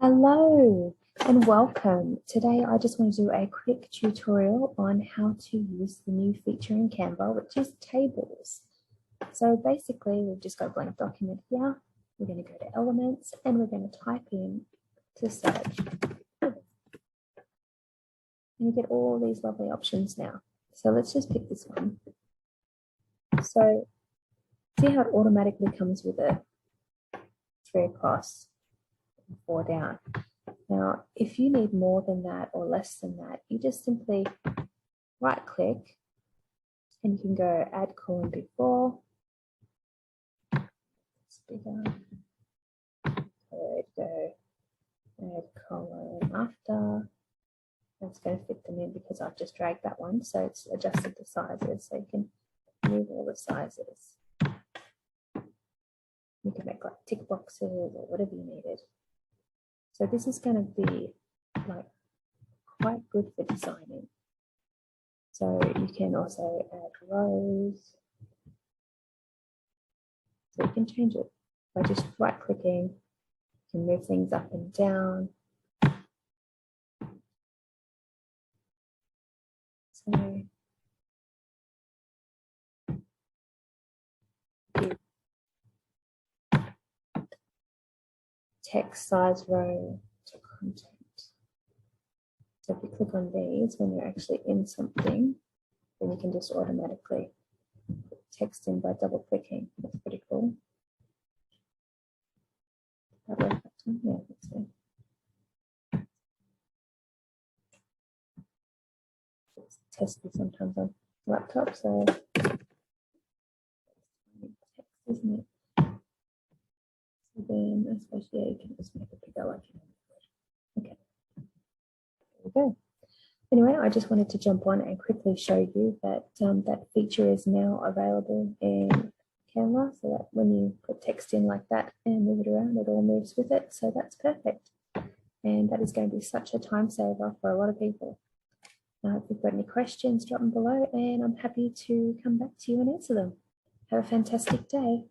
Hello and welcome. Today I just want to do a quick tutorial on how to use the new feature in Canva, which is tables. So basically we've just got a blank document here. We're going to go to elements and we're going to type in to search. And you get all these lovely options now. So let's just pick this one. So see how it automatically comes with a 3 across and 4 down. Now, if you need more than that or less than that, you just simply right click and you can go add column before. It's bigger. Go add column after. That's going to fit them in because I've just dragged that one. So it's adjusted the sizes. So you can move all the sizes. You can make like tick boxes or whatever you needed. So this is going to be like quite good for designing. So you can also add rows. So you can change it by just right clicking. You can move things up and down. So text size row to content. So if you click on these when you're actually in something, then you can just automatically put text in by double clicking. That's pretty cool. That worked that time? Yeah, that's good. It's testy sometimes on laptop, so text, isn't it? So then I suppose yeah, you can just make it bigger like you know. Okay. There we go. Anyway, I just wanted to jump on and quickly show you that that feature is now available in Canva, so that when you put text in like that and move it around, it all moves with it. So that's perfect. And that is going to be such a time saver for a lot of people. Now, if you've got any questions, drop them below and I'm happy to come back to you and answer them. Have a fantastic day.